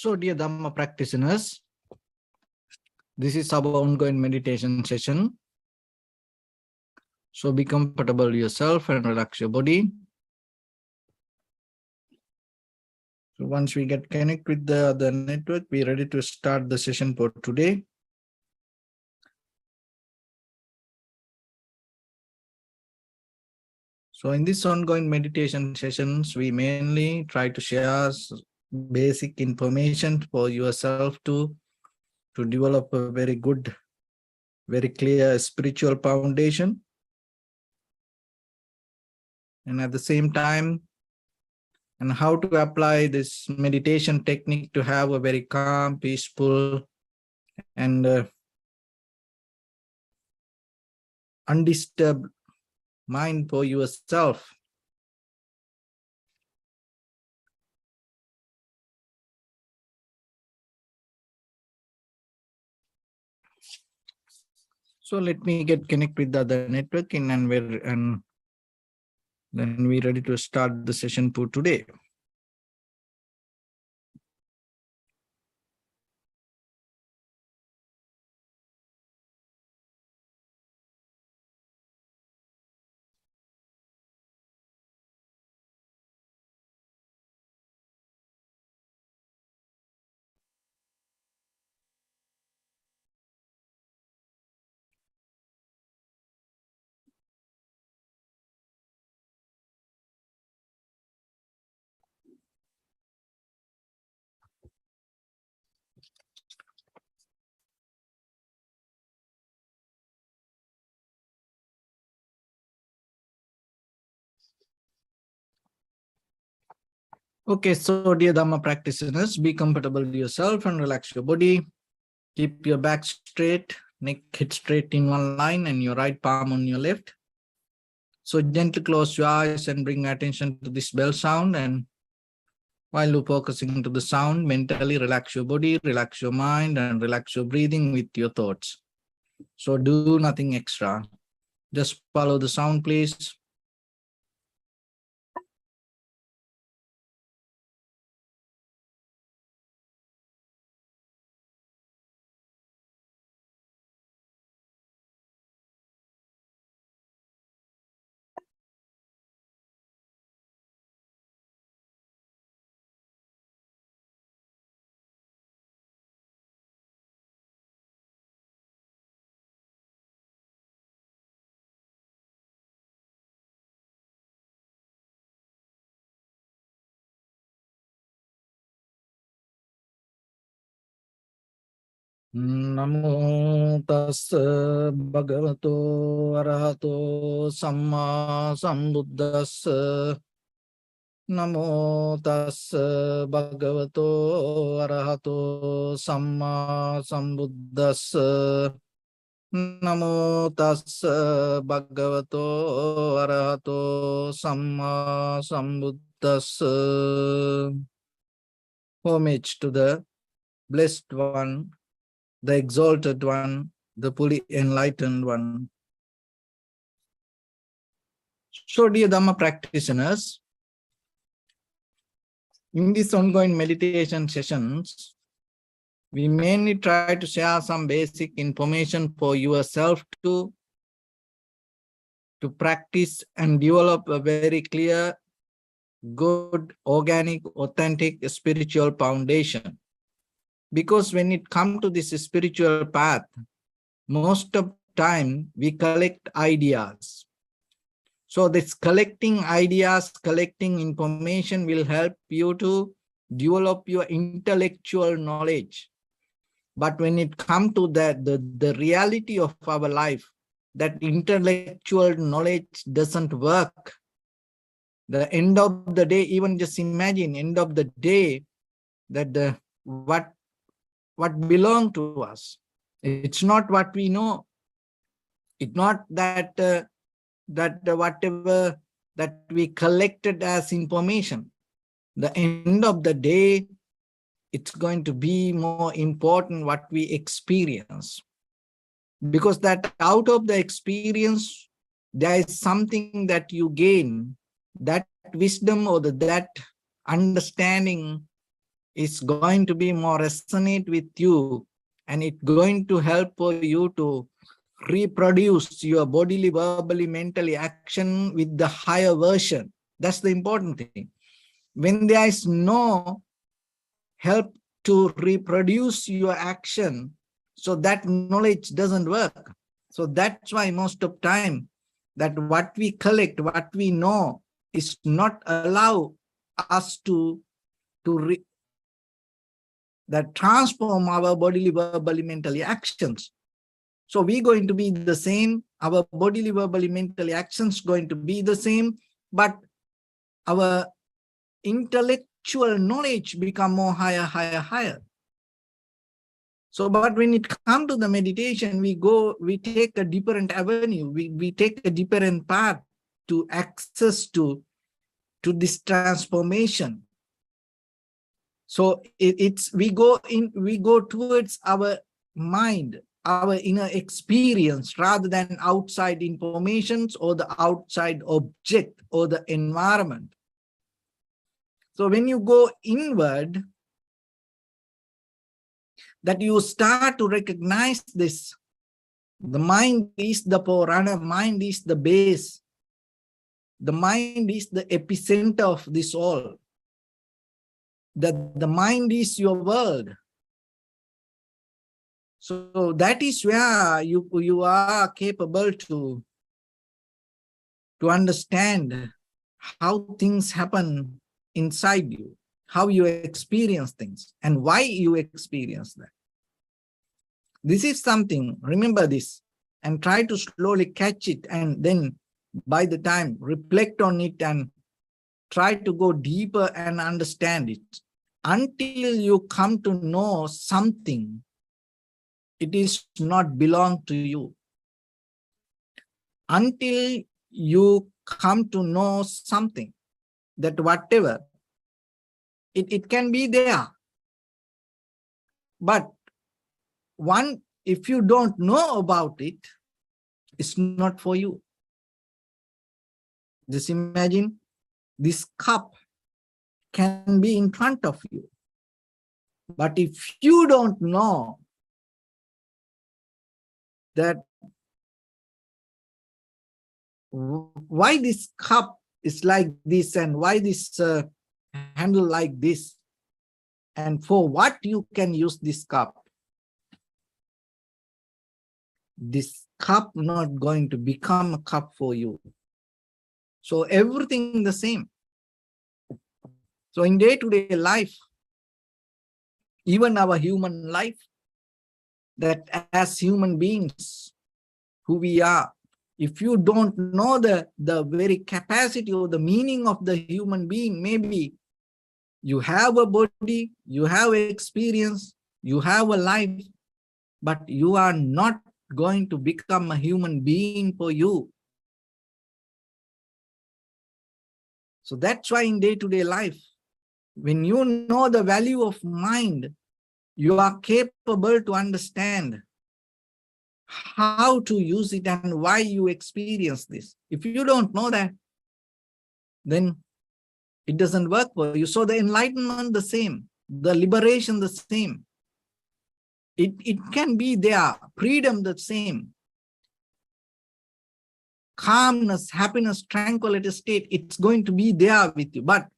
So, dear Dhamma practitioners, this is our ongoing meditation session. So, be comfortable yourself and relax your body. So, once we get connected with the network, we're ready to start the session for today. So, in this ongoing meditation sessions, we mainly try to share basic information for yourself to develop a very good, very clear spiritual foundation. And at the same time, and how to apply this meditation technique to have a very calm, peaceful, and undisturbed mind for yourself. So let me get connected with the other network and then we're ready to start the session for today. Okay, so dear Dhamma practitioners, be comfortable with yourself and relax your body. Keep your back straight, neck hit straight in one line and your right palm on your left. So gently close your eyes and bring attention to this bell sound, and while you're focusing to the sound, mentally relax your body, relax your mind, and relax your breathing with your thoughts. So do nothing extra. Just follow the sound, please. Namo tassa bhagavato arahato samma sambuddhassa. Namo tassa bhagavato arahato samma sambuddhassa. Namo tassa bhagavato arahato samma sambuddhassa. Homage to the Blessed One, the Exalted One, the fully enlightened One. So, dear Dhamma practitioners, in these ongoing meditation sessions, we mainly try to share some basic information for yourself to practice and develop a very clear, good, organic, authentic spiritual foundation. Because when it comes to this spiritual path, most of the time we collect ideas. So this collecting ideas, collecting information will help you to develop your intellectual knowledge. But when it comes to that, the reality of our life, that intellectual knowledge doesn't work. The end of the day, even just imagine, end of the day, that what belongs to us. It's not what we know. It's not that whatever that we collected as information. The end of the day, it's going to be more important what we experience. Because that out of the experience, there is something that you gain, that wisdom or that understanding is going to be more resonate with you, and it's going to help for you to reproduce your bodily, verbally, mentally action with the higher version. That's the important thing. When there is no help to reproduce your action, so that knowledge doesn't work. So that's why most of time that what we collect, what we know is not allow us to that transform our bodily, verbally, mentally actions. So we're going to be the same, our bodily, verbally, mentally actions going to be the same, but our intellectual knowledge become more higher, higher, higher. So, but when it comes to the meditation, we take a different avenue, we take a different path to access to this transformation. So we go towards our mind, our inner experience, rather than outside informations or the outside object or the environment. So when you go inward, that you start to recognize this. The mind is the forerunner, mind is the base. The mind is the epicenter of this all. The mind is your world. So that is where you are capable to understand how things happen inside you, how you experience things, and why you experience that. This is something, remember this, and try to slowly catch it, and then by the time reflect on it and try to go deeper and understand it. Until you come to know something, it is not belong to you. Until you come to know something, that whatever, it can be there. But if you don't know about it, it's not for you. Just imagine this cup can be in front of you. But if you don't know that why this cup is like this and why this handle like this, and for what you can use this cup not going to become a cup for you. So everything the same. So in day-to-day life, even our human life, that as human beings who we are, if you don't know the very capacity or the meaning of the human being, maybe you have a body, you have experience, you have a life, but you are not going to become a human being for you. So that's why in day-to-day life, when you know the value of mind, you are capable to understand how to use it and why you experience this. If you don't know that, then it doesn't work for you. So the enlightenment the same, the liberation the same. It can be there, freedom the same. Calmness, happiness, tranquility state, it's going to be there with you. But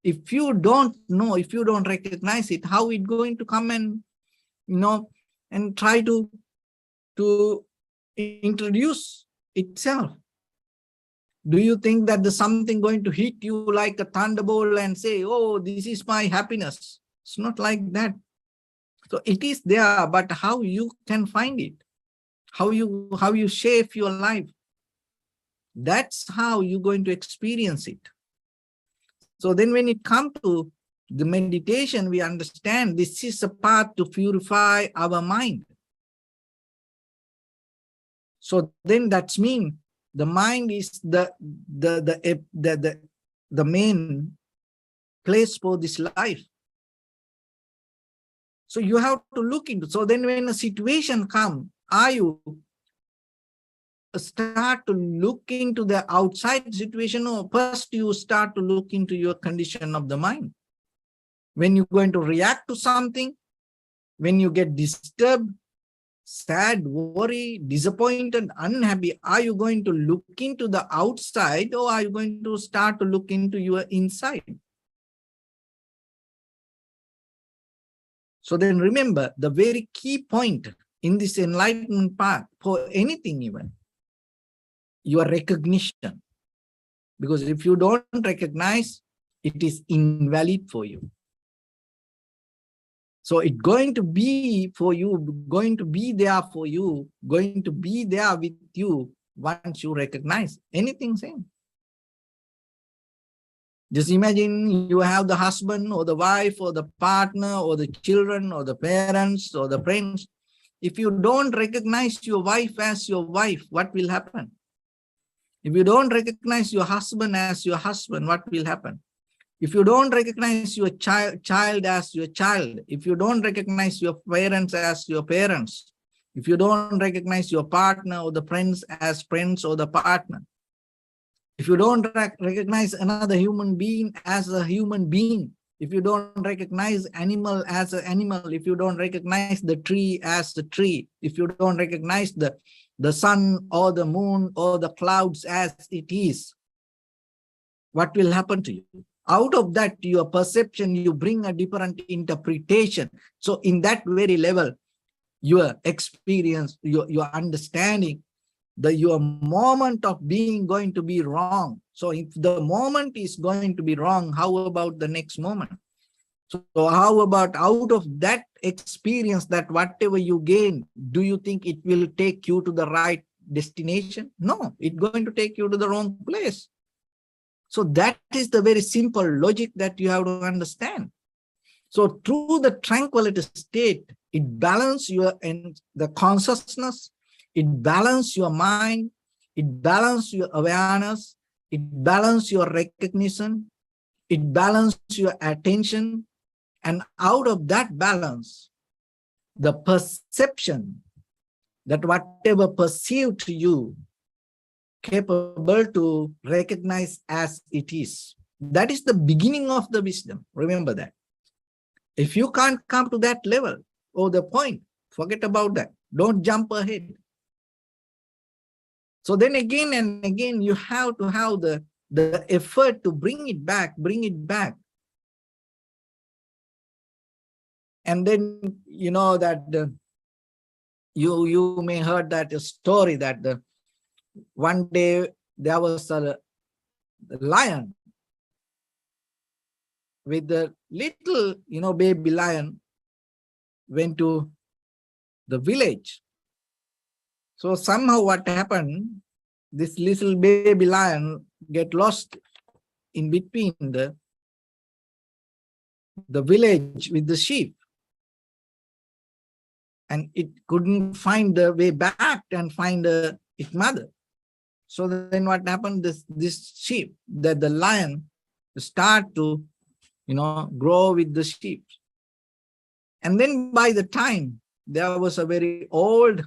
if you don't know, if you don't recognize it, how it's going to come and, and try to introduce itself? Do you think that there's something going to hit you like a thunderbolt and say, oh, this is my happiness? It's not like that. So it is there, but how you can find it, how you shape your life, that's how you're going to experience it. So then when it comes to the meditation, we understand this is a path to purify our mind. So then that's mean the mind is the main place for this life. So you have to look into. So then when a situation comes, are you start to look into the outside situation, or first you start to look into your condition of the mind? When you're going to react to something, when you get disturbed, sad, worry, disappointed, unhappy, are you going to look into the outside or are you going to start to look into your inside? So then remember, the very key point in this enlightenment path, for anything even, your recognition. Because if you don't recognize, it is invalid for you. So it's going to be for you, going to be there for you, going to be there with you once you recognize anything same. Just imagine you have the husband or the wife or the partner or the children or the parents or the friends. If you don't recognize your wife as your wife, what will happen? If you don't recognize your husband as your husband, what will happen? If you don't recognize your child as your child, if you don't recognize your parents as your parents, if you don't recognize your partner or the friends as friends or the partner, if you don't recognize another human being as a human being, if you don't recognize animal as an animal, if you don't recognize the tree as the tree, if you don't recognize the sun or the moon or the clouds as it is, what will happen to you? Out of that, your perception, you bring a different interpretation. So in that very level, your experience, your understanding, your moment of being going to be wrong. So if the moment is going to be wrong, how about the next moment? So how about out of that experience, that whatever you gain, do you think it will take you to the right destination? No, it's going to take you to the wrong place. So that is the very simple logic that you have to understand. So through the tranquility state, it balances your the consciousness, it balances your mind, it balances your awareness, it balances your recognition, it balances your attention, and out of that balance, the perception that whatever perceived to you, capable to recognize as it is. That is the beginning of the wisdom. Remember that. If you can't come to that level or the point, forget about that. Don't jump ahead. So then again and again, you have to have the effort to bring it back. And then, you know, that you may heard that story that one day there was a lion with the little, baby lion went to the village. So somehow what happened, this little baby lion get lost in between the village with the sheep. And it couldn't find the way back and find its mother. So then what happened, this sheep, that the lion start to, grow with the sheep. And then by the time there was a very old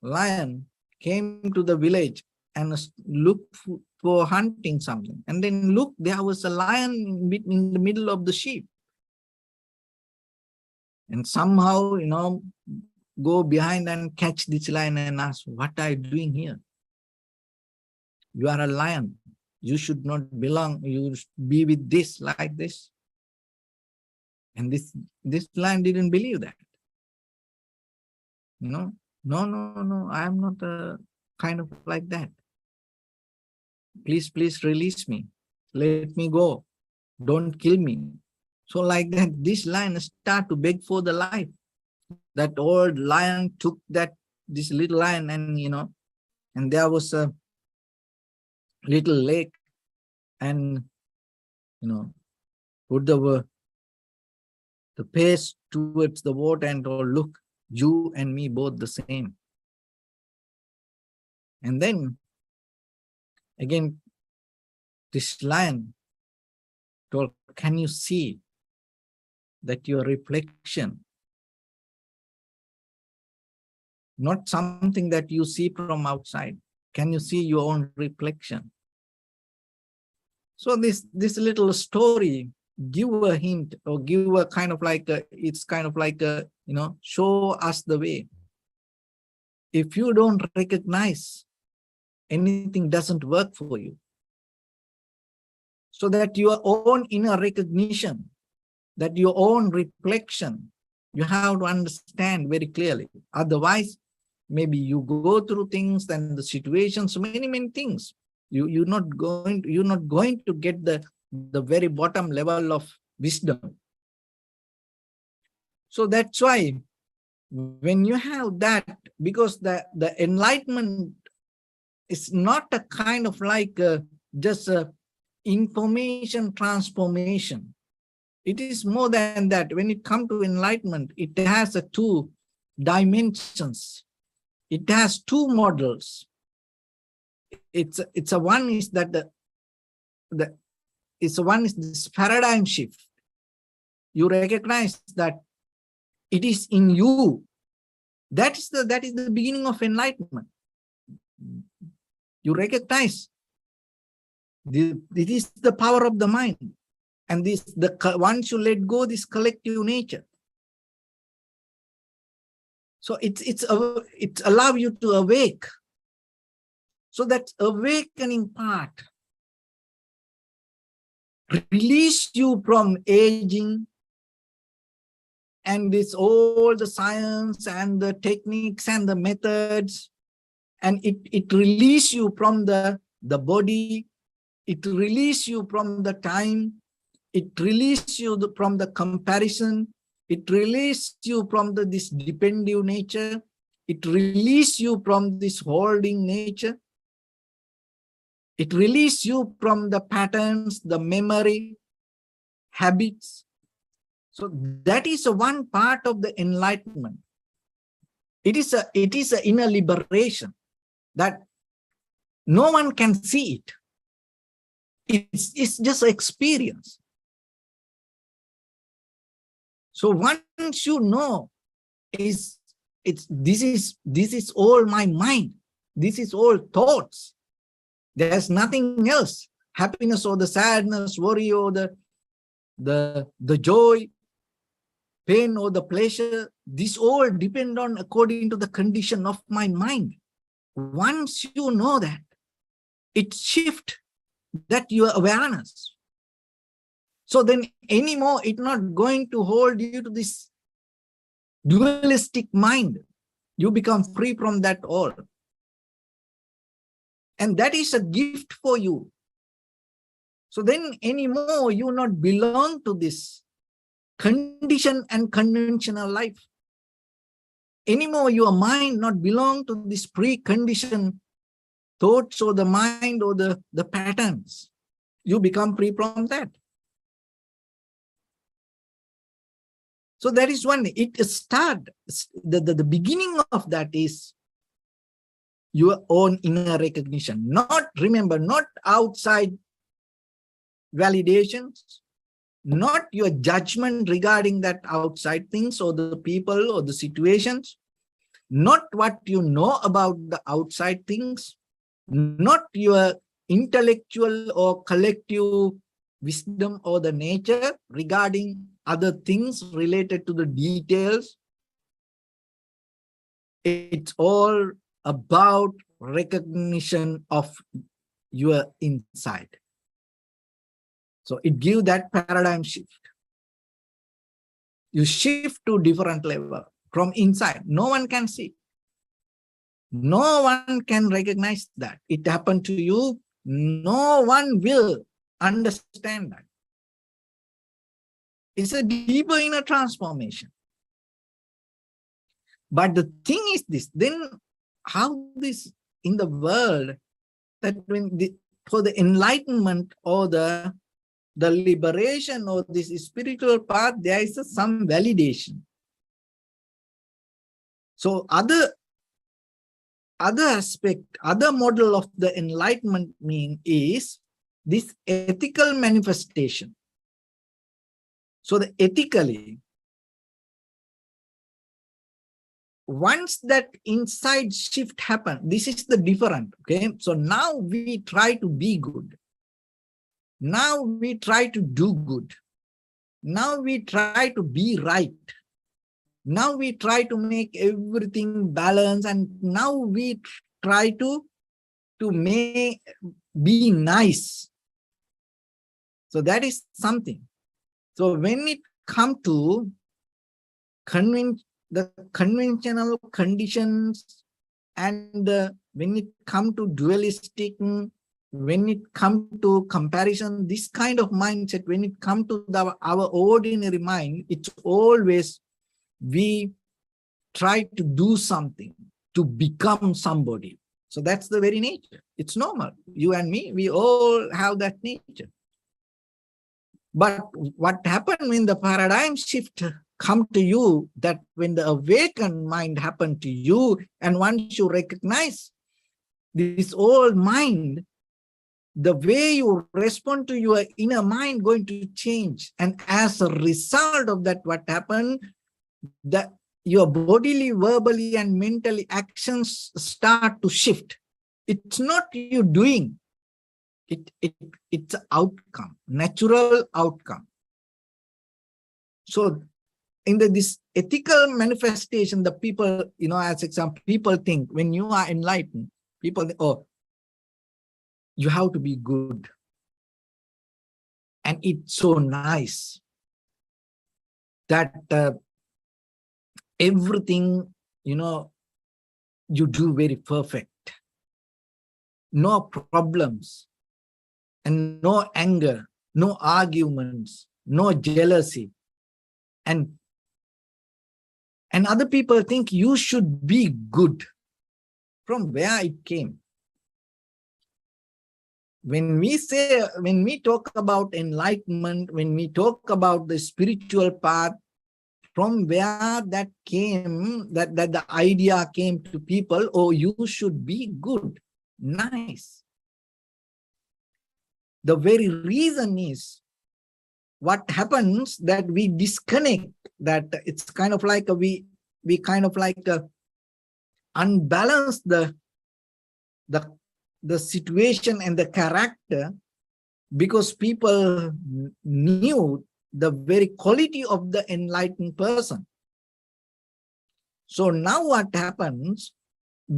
lion came to the village and looked for hunting something. And then look, there was a lion in the middle of the sheep. And somehow, go behind and catch this lion and ask, what are you doing here? You are a lion. You should not belong. You should be with this, like this. And this lion didn't believe that. No, I am not kind of like that. Please release me. Let me go. Don't kill me. So like that, this lion start to beg for the life. That old lion took this little lion and, and there was a little lake and, put the face towards the water and told, look, you and me both the same. And then again, this lion told, can you see that your reflection, not something that you see from outside, can you see your own reflection? So this little story give a hint or give a kind of like it's kind of like show us the way. If you don't recognize, anything doesn't work for you. So that your own inner recognition, that your own reflection, you have to understand very clearly. Otherwise, maybe you go through things and the situations, many things. You're not going to get the very bottom level of wisdom. So that's why when you have that, because the enlightenment is not a kind of like just a information transformation. It is more than that. When it comes to enlightenment, it has two dimensions. It has two models. It's a one is that one is this paradigm shift. You recognize that it is in you. That is the beginning of enlightenment. You recognize it is the power of the mind, and once you let go this collective nature. So it's allow you to awake. So that awakening part release you from aging and this all the science and the techniques and the methods, and it release you from the body, it release you from the time, it release you from the comparison, it release you from this dependent nature, it release you from this holding nature, it release you from the patterns, the memory, habits. So that is one part of the enlightenment. It is a inner liberation that no one can see it. It's just experience. So once you know, this is all my mind. This is all thoughts. There's nothing else. Happiness or the sadness, worry or the joy, pain or the pleasure, this all depend on according to the condition of my mind. Once you know that, it shifts that your awareness. So then anymore, it's not going to hold you to this dualistic mind. You become free from that all. And that is a gift for you. So then anymore, you not belong to this condition and conventional life. Anymore, your mind not belong to this preconditioned thoughts or the mind or the patterns. You become free from that. So that is one. It start the beginning of that is your own inner recognition. Remember, not outside validations, not your judgment regarding that outside things or the people or the situations, not what you know about the outside things, not your intellectual or collective wisdom or the nature regarding other things related to the details. It's all about recognition of your inside. So it gives that paradigm shift. You shift to different level from inside. No one can see. No one can recognize that. It happened to you. No one will understand that. It's a deeper inner transformation. But the thing is this, then how this in the world, that when for the enlightenment or the liberation or this spiritual path, there is some validation. So other aspect, other model of the enlightenment is this ethical manifestation. So the ethically, once that inside shift happens, this is the different, okay? So now we try to be good. Now we try to do good. Now we try to be right. Now we try to make everything balance, and now we try to make be nice. So that is something. So when it comes to the conventional conditions, and when it comes to dualistic, when it comes to comparison, this kind of mindset, when it comes to our ordinary mind, it's always we try to do something to become somebody. So that's the very nature. It's normal. You and me, we all have that nature. But what happened when the paradigm shift come to you, that when the awakened mind happened to you, and once you recognize this old mind, the way you respond to your inner mind going to change. And as a result of that, what happened, that your bodily, verbally, and mentally actions start to shift. It's not you doing. It's an outcome, natural outcome. So in this ethical manifestation, the people, as example, people think when you are enlightened, people think, oh, you have to be good. And it's so nice that everything, you do very perfect. No problems, and no anger, no arguments, no jealousy. And other people think you should be good. From where it came? When we talk about enlightenment, when we talk about the spiritual path, from where that came, that the idea came to people, oh, you should be good, nice. The very reason is, what happens that we disconnect, that it's kind of like we kind of like unbalance the situation and the character, because people knew the very quality of the enlightened person. So now what happens,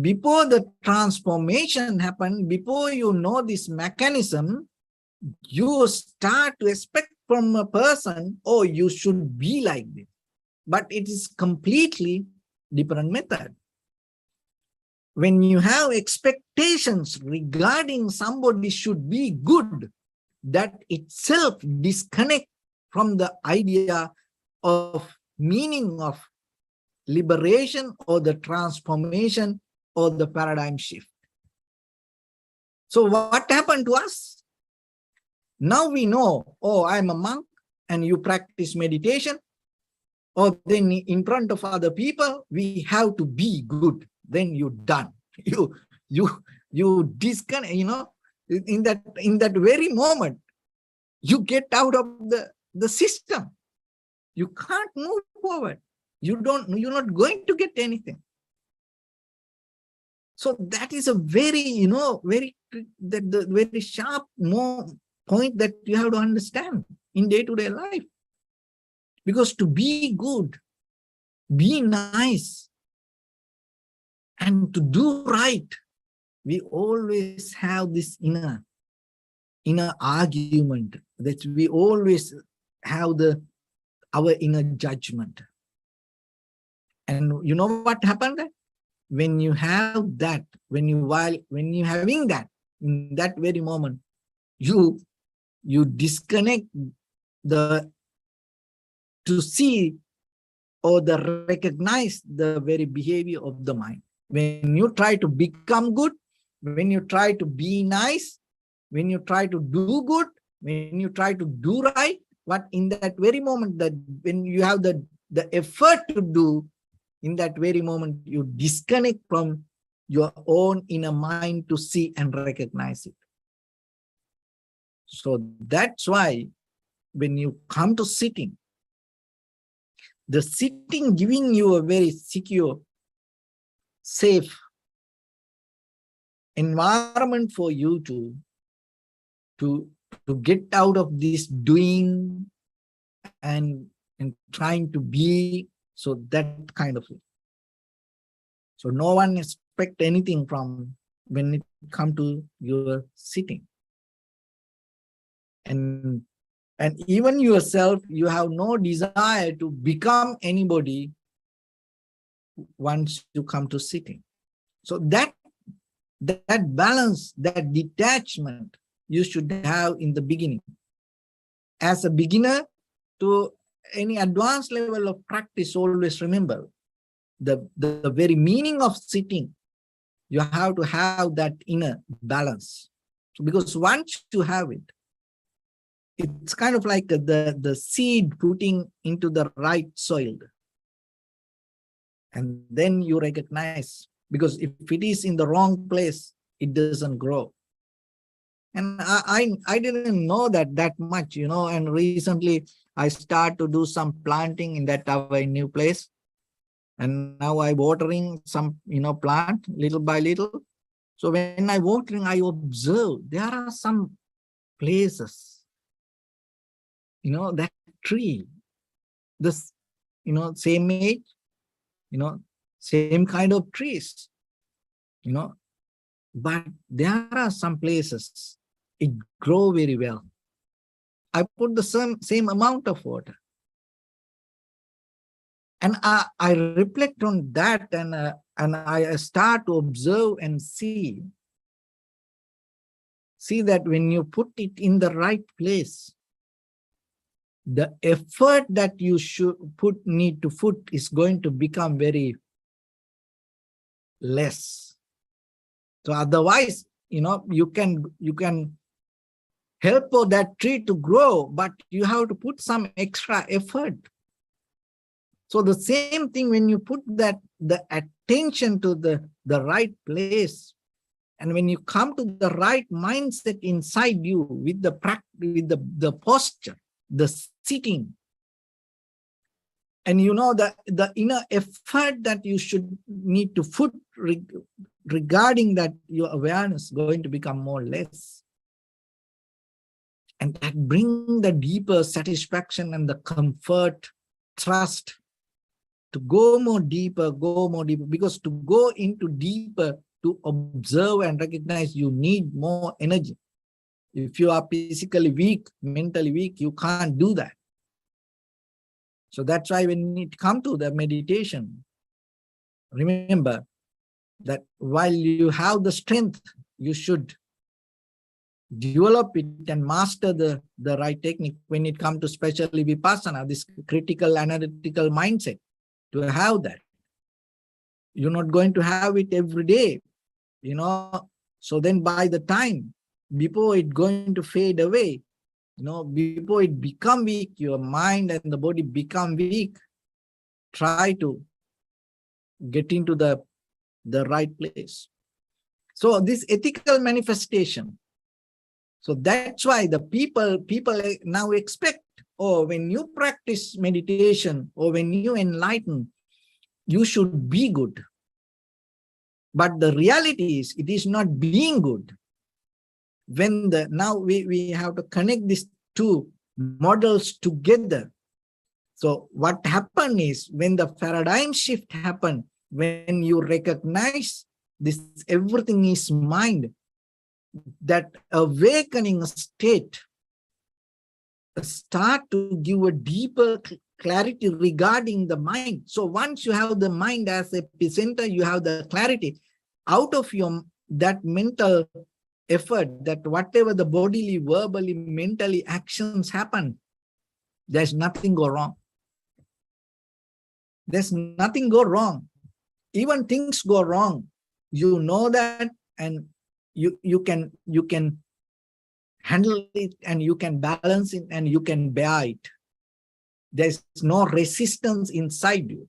before the transformation happens, before you know this mechanism, you start to expect from a person, oh, you should be like this. But it is completely different method. When you have expectations regarding somebody should be good, that itself disconnect from the idea of meaning of liberation or the transformation or the paradigm shift. So what happened to us? Now we know, oh, I'm a monk, and you practice meditation, or then in front of other people, we have to be good. Then you're done. You disconnect, in that very moment, you get out of the system. You can't move forward. You're not going to get anything. So that is a very, the very sharp point that you have to understand in day-to-day life. Because to be good, be nice, and to do right, we always have this inner argument, that we always have our inner judgment. And you know what happened? When you have that, when you're having that, in that very moment, you disconnect to see or recognize the very behavior of the mind. When you try to become good, when you try to be nice, when you try to do good, when you try to do right, what in that very moment, that when you have the effort to do, in that very moment, you disconnect from your own inner mind to see and recognize it. So that's why when you come to sitting, the sitting giving you a very secure, safe environment for you to get out of this doing and trying to be, so that kind of thing. So no one expect anything from when it come to your sitting. And even yourself, you have no desire to become anybody once you come to sitting. So that balance, that detachment you should have in the beginning. As a beginner to any advanced level of practice, always remember the very meaning of sitting. You have to have that inner balance. So because once you have it, it's kind of like the seed putting into the right soil. And then you recognize, because if it is in the wrong place, it doesn't grow. And I didn't know that much, and recently I start to do some planting in that our new place. And now I watering some, plant little by little. So when I watering, I observe there are some places, that tree, this, same age, same kind of trees, but there are some places it grow very well. I put the same amount of water. And I reflect on that, and I start to observe and see that when you put it in the right place, the effort that you need to put is going to become very less. So otherwise, you can help for that tree to grow, but you have to put some extra effort. So the same thing, when you put the attention to the right place, and when you come to the right mindset inside you with the posture, the sitting, and the inner effort that you should need to put regarding that, your awareness going to become more or less. And that bring the deeper satisfaction and the comfort, trust, to go more deeper, because to go into deeper, to observe and recognize, you need more energy. If you are physically weak, mentally weak, you can't do that. So that's why when it comes to the meditation, remember that while you have the strength, you should develop it and master the right technique when it comes to especially vipassana, this critical analytical mindset. To have that, you're not going to have it every day, so then by the time before it going to fade away, before it become weak, your mind and the body become weak, try to get into the right place. So this ethical manifestation, so that's why the people now expect, when you practice meditation or when you enlighten, you should be good. But the reality is, it is not being good. When now we have to connect these two models together. So what happened is, when the paradigm shift happened, when you recognize this, everything is mind, that awakening state start to give a deeper clarity regarding the mind. So once you have the mind as a epicenter, you have the clarity out of that mental effort, that whatever the bodily, verbally, mentally actions happen, there's nothing go wrong. There's nothing go wrong. Even things go wrong, you know that, and you can handle it, and you can balance it, and you can bear it. There's no resistance inside you.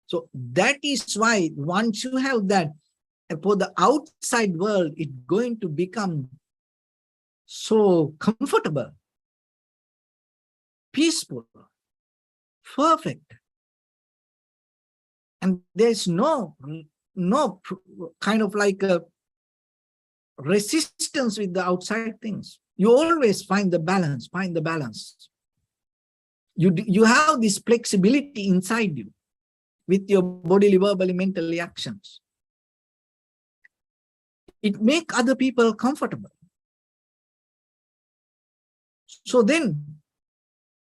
So that is why once you have that, for the outside world, it's going to become so comfortable, peaceful, perfect. And there's no kind of like a resistance with the outside things. You always find the balance, You have this flexibility inside you with your bodily, verbally, mentally actions. It makes other people comfortable. So then,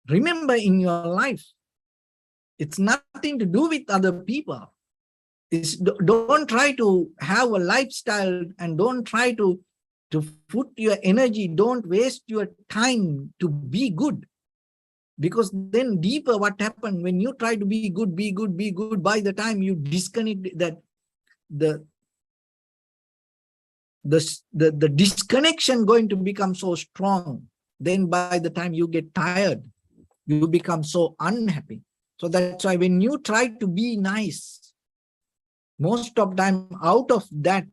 remember in your life, it's nothing to do with other people. Don't try to have a lifestyle and don't try to put your energy, don't waste your time to be good. Because then deeper what happened when you try to be good, by the time you disconnect that, the disconnection going to become so strong. Then by the time you get tired, you become so unhappy. So that's why when you try to be nice, most of time out of that,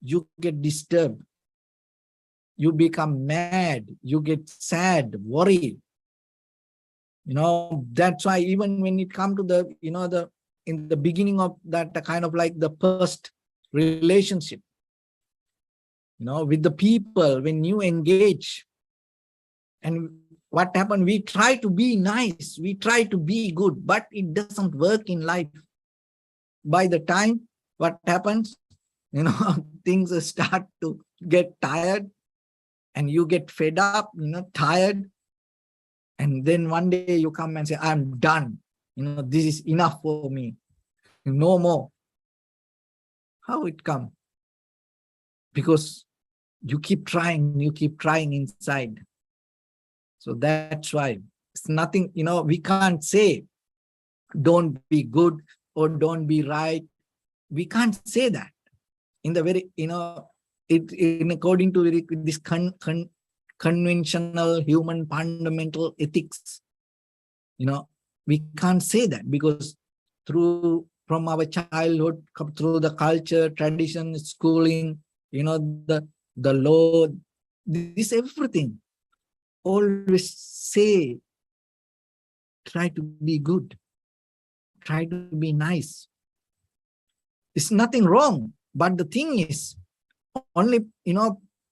you get disturbed. You become mad, you get sad, worried. That's why even when it comes to the, in the beginning of that, kind of like the first relationship, with the people, when you engage, and what happened, we try to be nice, we try to be good, but it doesn't work in life. By the time, what happens, things start to get tired, and you get fed up, tired, and then one day you come and say, I'm done, this is enough for me, no more. How it come? Because you keep trying inside. So that's why it's nothing, we can't say don't be good or don't be right. We can't say that in the very, in according to this conventional human fundamental ethics. We can't say that, because from our childhood, through the culture, tradition, schooling, the law, this everything always say, try to be good, try to be nice. It's nothing wrong, but the thing is, only,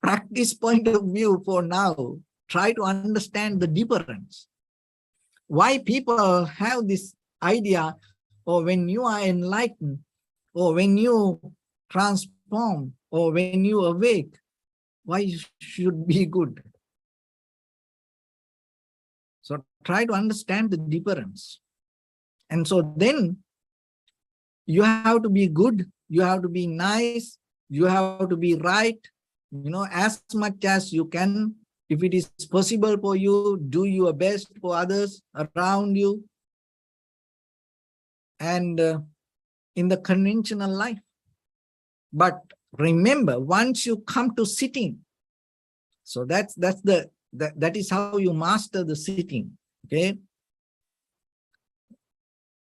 practice point of view for now, try to understand the difference. Why people have this idea, or when you are enlightened, or when you transform, or when you awake, why you should be good? So try to understand the difference. And so then you have to be good, you have to be nice, you have to be right, as much as you can. If it is possible for you, do your best for others around you. And in the conventional life. But remember, once you come to sitting, so that is how you master the sitting. Okay,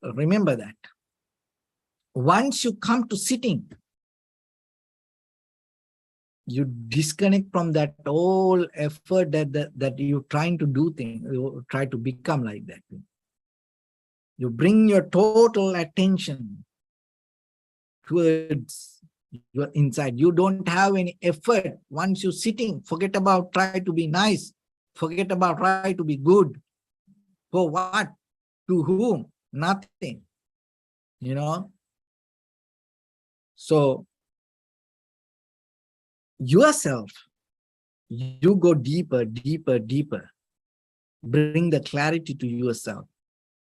remember that. Once you come to sitting, you disconnect from that whole effort that you're trying to do things, you try to become like that. You bring your total attention towards your inside. You don't have any effort. Once you're sitting, forget about try to be nice, forget about try to be good. For what? To whom? Nothing. So yourself, you go deeper, bring the clarity to yourself,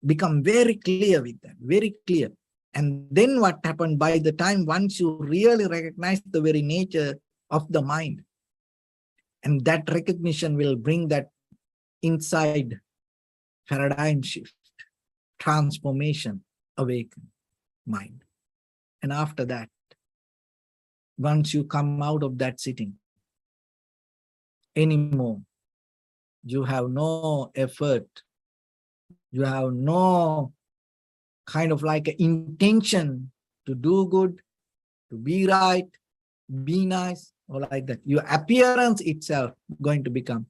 become very clear with that, very clear. And then what happened, by the time once you really recognize the very nature of the mind, and that recognition will bring that inside paradigm shift, transformation, awaken mind. And after that, once you come out of that sitting anymore, you have no effort, you have no kind of like an intention to do good, to be right, be nice, or like that. Your appearance itself going to become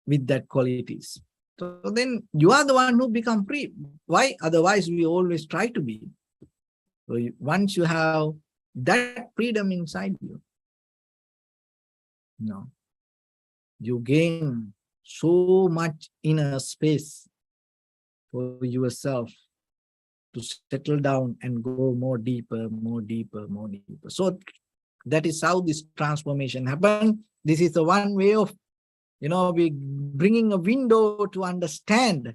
with that qualities. So then you are the one who become free. Why? Otherwise, we always try to be. So once you have that freedom inside you, you gain so much inner space for yourself to settle down and go more deeper, more deeper, more deeper. So that is how this transformation happened. This is the one way of, we bringing a window to understand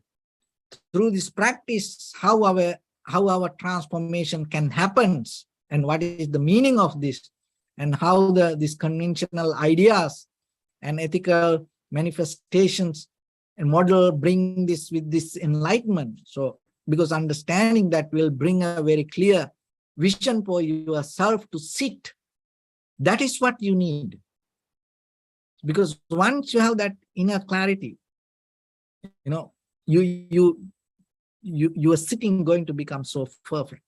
through this practice how our transformation can happen, and what is the meaning of this, and how these conventional ideas and ethical manifestations and model bring this with this enlightenment. So because understanding that will bring a very clear vision for yourself to sit. That is what you need, because once you have that inner clarity, your sitting going to become so perfect.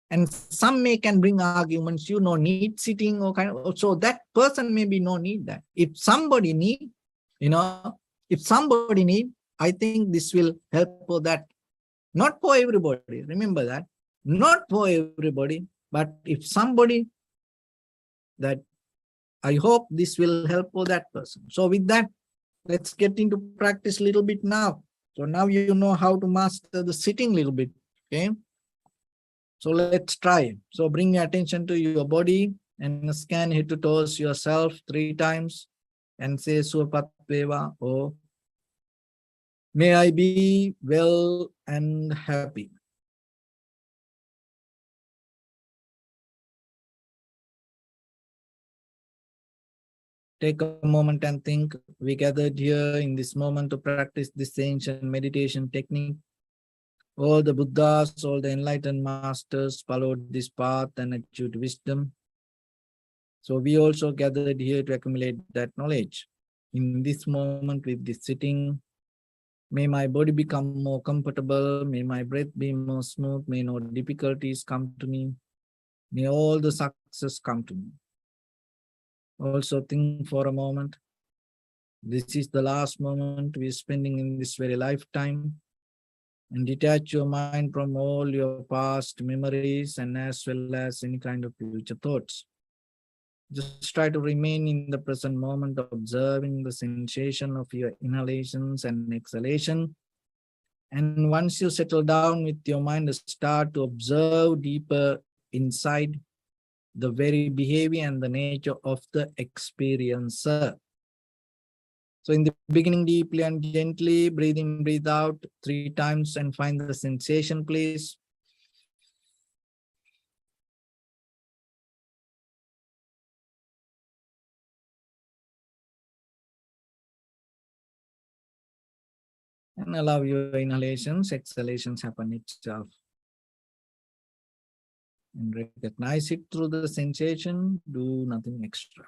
And some can bring arguments, need sitting or kind of, so that person maybe no need that. If somebody need, I think this will help for that. Not for everybody, remember that. Not for everybody, but if somebody, that I hope this will help for that person. So with that, let's get into practice a little bit now. So now you know how to master the sitting a little bit, okay? So let's try. So bring your attention to your body and scan head to toes yourself 3 times and say Suapat Veva, or may I be well and happy. Take a moment and think. We gathered here in this moment to practice this ancient meditation technique. All the Buddhas, all the enlightened masters followed this path and achieved wisdom. So we also gathered here to accumulate that knowledge. In this moment with this sitting, may my body become more comfortable, may my breath be more smooth, may no difficulties come to me, may all the success come to me. Also think for a moment. This is the last moment we're spending in this very lifetime, and detach your mind from all your past memories and as well as any kind of future thoughts. Just try to remain in the present moment, observing the sensation of your inhalations and exhalation. And once you settle down with your mind, start to observe deeper inside the very behavior and the nature of the experiencer. So in the beginning, deeply and gently, breathe in, breathe out 3 times and find the sensation, please. And allow your inhalations, exhalations happen itself. And recognize it through the sensation, do nothing extra.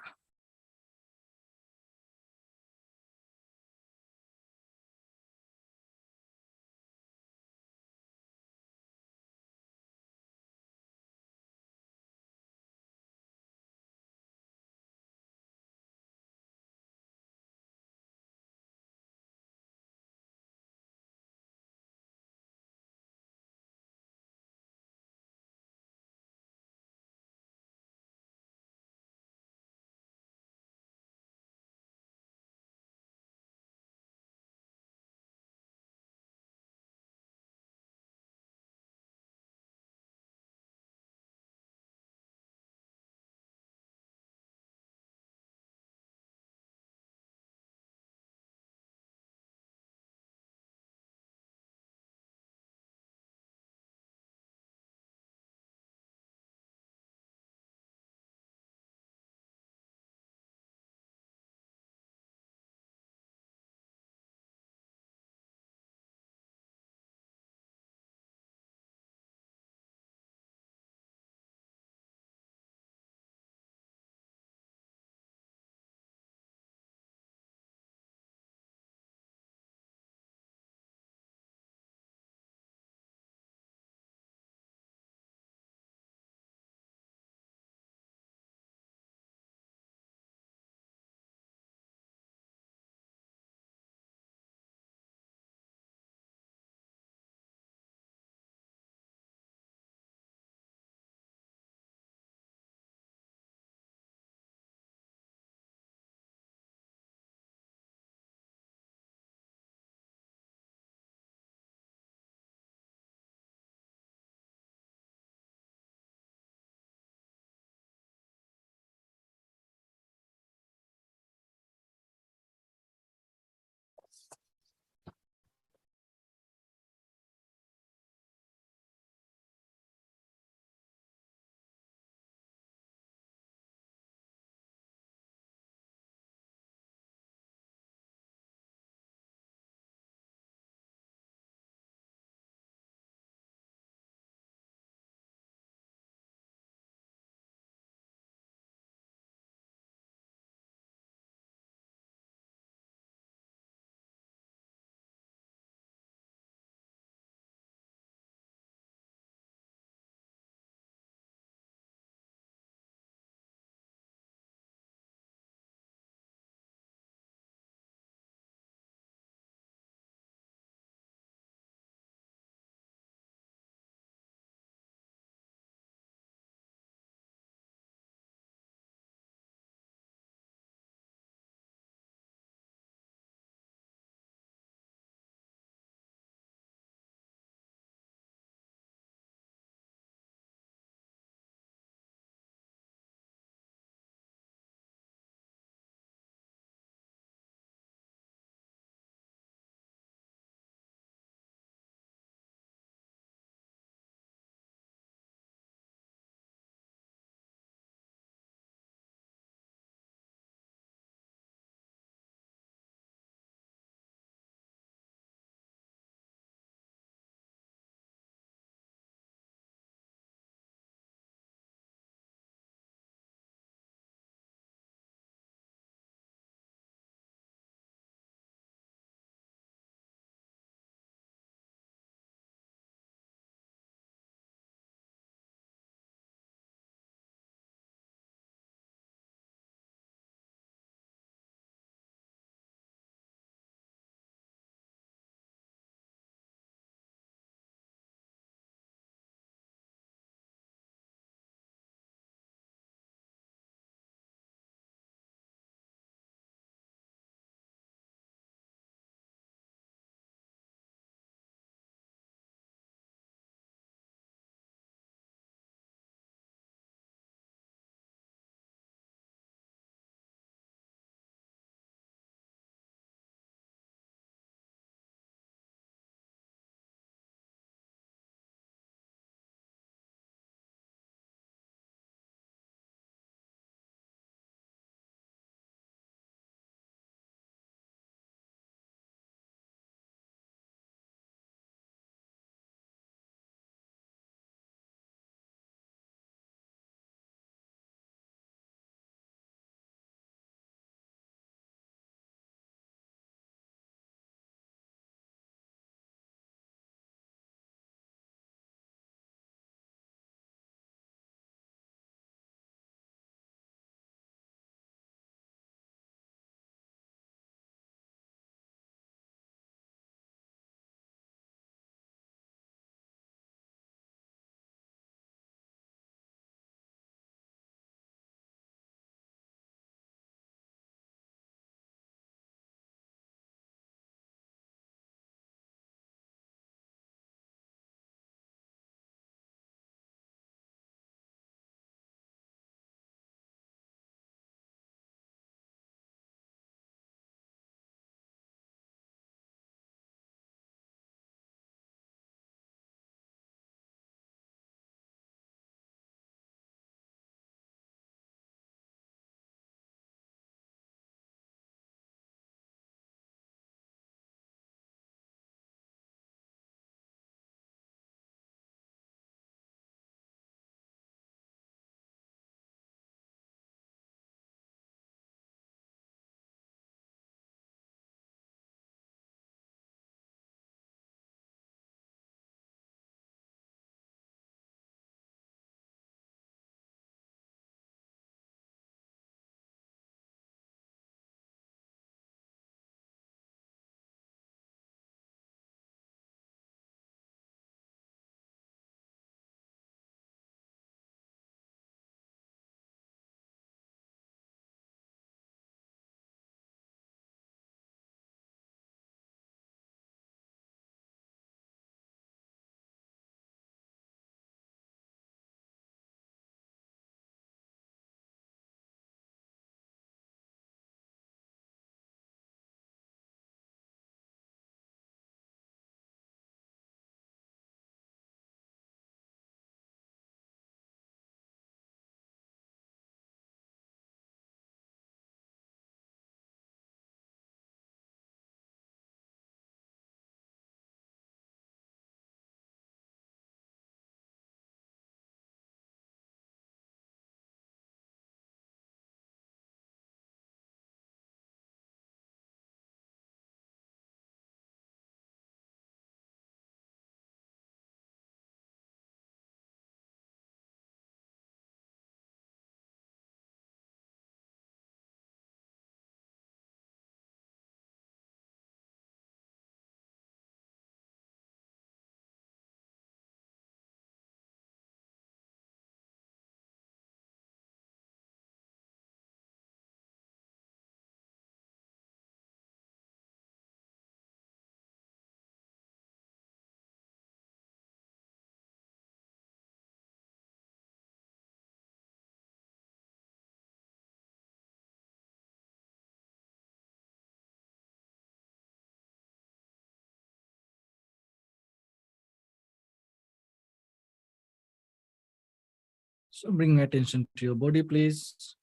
So bring attention to your body, please,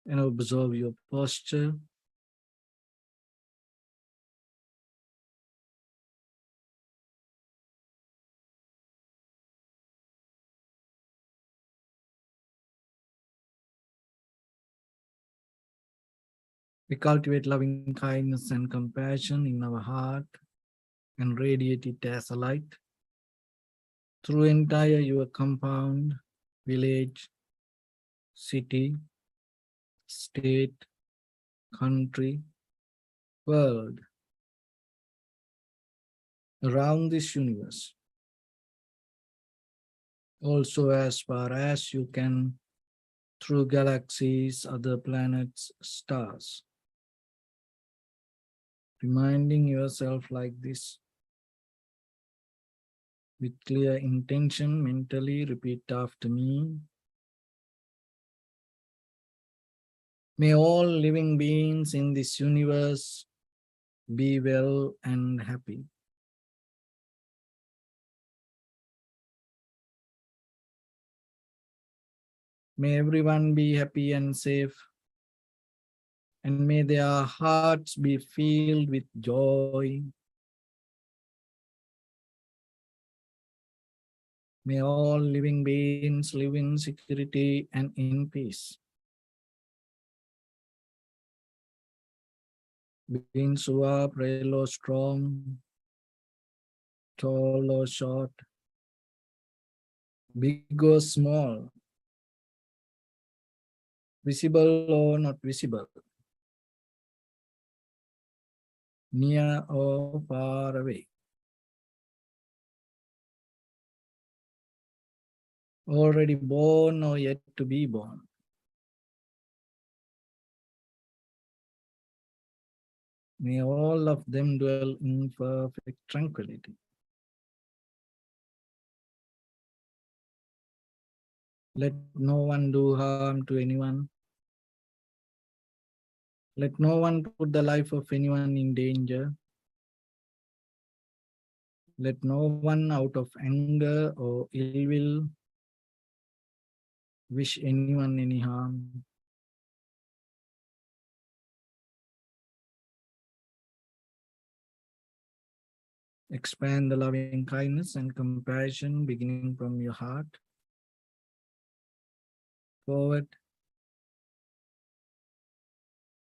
and observe your posture. We cultivate loving kindness and compassion in our heart and radiate it as a light through entire your compound, village, city, state, country, world, around this universe. Also as far as you can through galaxies, other planets, stars. Reminding yourself like this with clear intention, mentally repeat after me. May all living beings in this universe be well and happy. May everyone be happy and safe, and may their hearts be filled with joy. May all living beings live in security and in peace. Beings who are frail or strong, tall or short, big or small, visible or not visible, near or far away, already born or yet to be born. May all of them dwell in perfect tranquility. Let no one do harm to anyone. Let no one put the life of anyone in danger. Let no one out of anger or ill will wish anyone any harm. Expand the loving kindness and compassion beginning from your heart forward.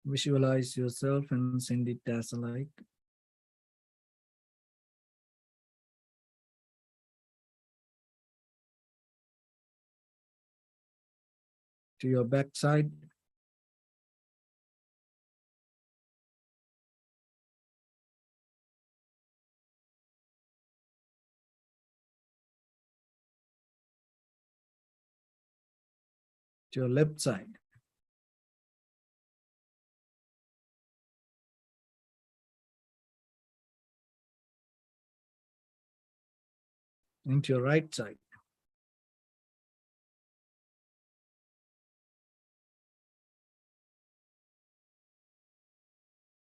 Visualize yourself and send it as a light. To your backside. To your left side. And to your right side.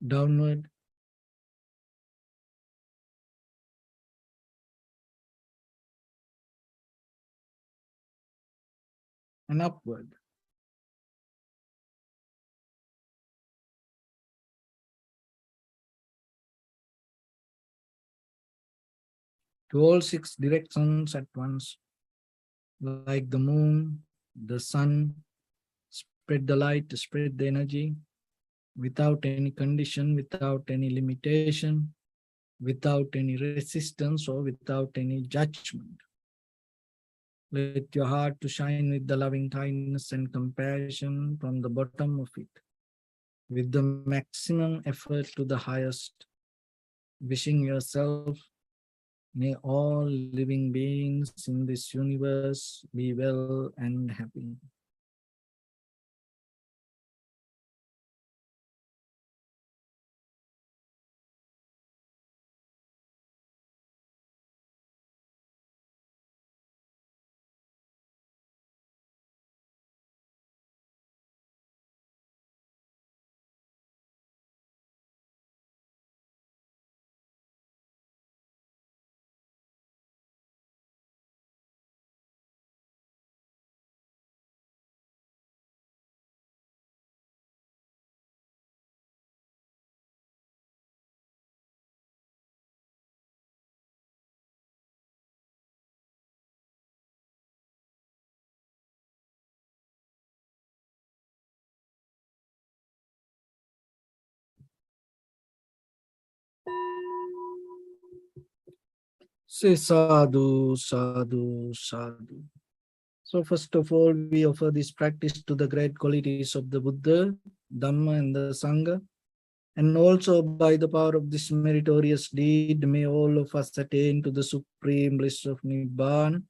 Downward. And upward. To all six directions at once, like the moon, the sun, spread the light, spread the energy, without any condition, without any limitation, without any resistance or without any judgment. Let your heart to shine with the loving kindness and compassion from the bottom of it, with the maximum effort to the highest, wishing yourself, may all living beings in this universe be well and happy. Say sadhu, sadhu, sadhu. So first of all, we offer this practice to the great qualities of the Buddha, Dhamma and the Sangha. And also by the power of this meritorious deed, may all of us attain to the supreme bliss of Nibbana.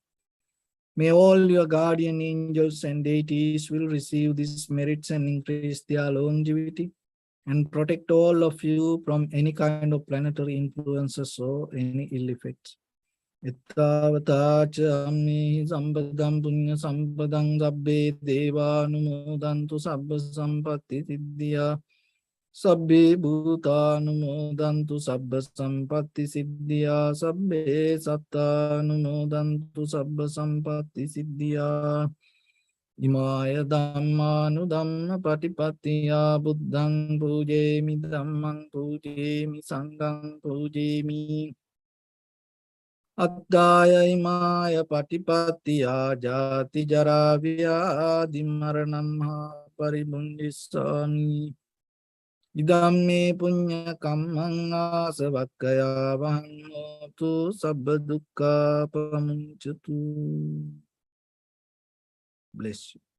May all your guardian angels and deities will receive these merits and increase their longevity and protect all of you from any kind of planetary influences or any ill effects. Ittavatacha sampadam punya sampadam sabbe deva numodantu sabba sampatti siddhya sabbe bhuta numodantu sabba sampatti siddhya sabbe satta numodantu sabba sampatti siddhya Imaya dhammanu dhamma patipattiya buddhang pujemi dhammang pujemi sanghang pujemi Attaya imaya patipattiya jati jara vyadi maranam paribundissami Idamme punya kammang asavakkaya vahanotu sabba dukkha pamuncatu. Bless you.